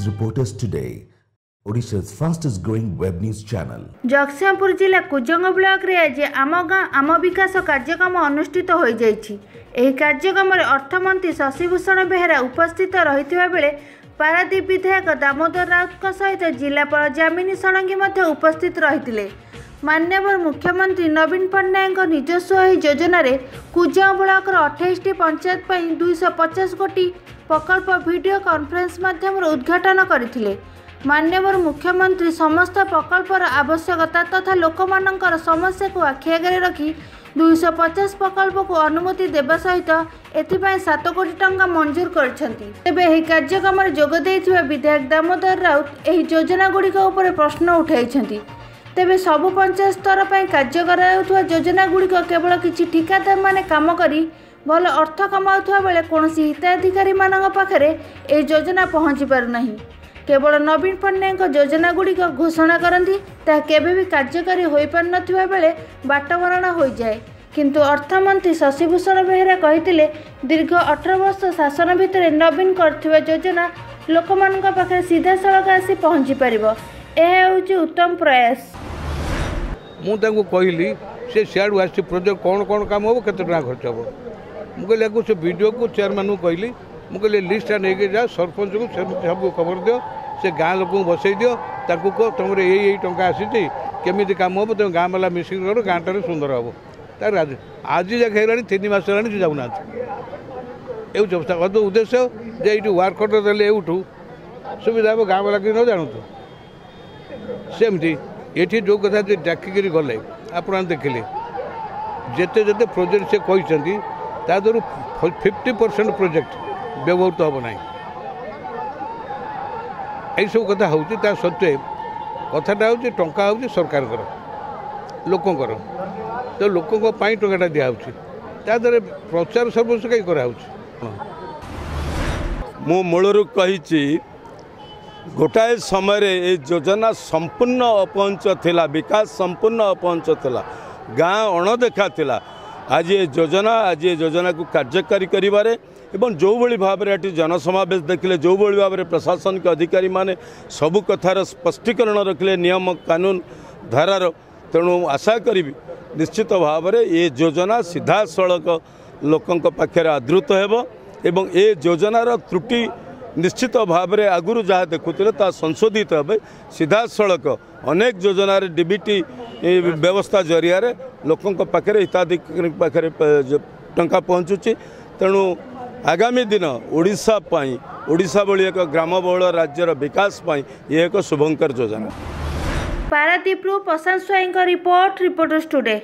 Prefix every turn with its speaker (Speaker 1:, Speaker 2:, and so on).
Speaker 1: News Reporters Today, Odisha's fastest growing web news channel.
Speaker 2: Jagatsinghpur जिला Kujang block रे आज आम गाँ आम विकास कार्यक्रम अनुष्ठित हो जाइछि। एही कार्यक्रम रे अर्थमंत्री शशिभूषण बेहेरा उपस्थित रहिथिबा बेले पारादीप विधायक दामोदर राउत सहित जिलापाल जामिनी षडंगी मध्य उपस्थित रहिथिले। माननीय मुख्यमंत्री नवीन पट्टनायक निजस्व योजना रे कुजंग ब्लॉक 28 पंचायत पर 250 कोटी प्रकल्प वीडियो कॉन्फ्रेंस माध्यम उद्घाटन करथिले। माननीय मुख्यमंत्री समस्त प्रकल्पर आवश्यकता तथा लोकमानंकर समस्या को आखि आगे रखी 250 प्रकल्प को अनुमति देवा सहित एथिपाई 7 कोटी टंका मंजूर करछंती। तेबे एही कार्यक्रम रे जोग दैथिबा विधायक दामोदर राउत एही योजना गुड़िक उपर प्रश्न उठाइछंती। तेबे सबु पंचायत स्तर पर कार्य कराउथुवा योजना गुड़िक केवल किछि ठिकादार माने काम करी भल अर्थ कमाउथुवा बेले कोनोसी हिताधिकारी मानक पाखरे एही योजना पहुंची पारु नाही। केवल नवीन पट्टनायक योजना गुड़िक घोषणा करती केबे भी कार्यकारी हो पार नथिबा बेले बाटवरण हो जाए। किंतु अर्थमंत्री शशिभूषण बेहेरा कहिथिले दीर्घ 18 वर्ष शासन भितर नवीन करथिबा योजना लोकमानक पाखरे सीधा सड़क आसी पहुंची पारिबो। एहा होउची उत्तम प्रयास।
Speaker 3: मु तांको कहली से सियाडू आसी प्रोजेक्ट कौन कौन काम हो केते टका खर्च हो मु कहली से वीडियो को चेयरमैन को कहली मु कहली लिस्ट नहीं जा सरपंच को सब खबर दियो से गाँ लोक बसई दियो ताकू कह तुम यही टंका आसी केमी काम हम तुम गाँ वाला मिसिक कर गाँटा सुंदर हम तार आज जाके है 3 मास है जाऊना ये उद्देश्य जे ये वर्क ऑर्डर देले यूठू सुविधा हम गाँ वाला कि न जानतु सेमती ये जो कथा डाकिकी गले आप देखिले जिते जिते प्रोजेक्ट से कहते तादर 50% प्रोजेक्ट व्यवहृत हम ना यही सब कथा हूँ सत्वे कथाटा हूँ टंका हूँ सरकार लोकंर तो लोकों टंकाटा दिखाई प्रचार सर्वस्व कहीं कराऊँ
Speaker 4: मु मूलरू कही गोटाए समय ये योजना संपूर्ण अपहंच थिला विकास संपूर्ण अपहंच थिला गाँ अणदेखा थिला। आज ये योजना को कार्यकारी करिबारे एवं जो भली भाव में जनसमावेश देखिले जो भली भाव में प्रशासन के अधिकारी माने सबु कथार स्पष्टीकरण रखिले नियम कानून धारार तेणु आशा करी निश्चित भाव में ये योजना सीधा सड़क लोकों पाखे आदृत हेबो एवं ये योजनार त्रुटि निश्चित भाव में आगुरी जहाँ देखुले ता संशोधित हे सीधा सड़क अनेक योजना डीबीटी व्यवस्था जरिया लोकों पाखे हिताधिकारी पाखे टंका पहुँचुची। तेणु आगामी दिन ओडिशा भली एक ग्राम बहुल राज्यर विकास ये एक शुभंकर योजना।
Speaker 2: पारादीप प्रशांत स्वाई रिपोर्टर्स टुडे।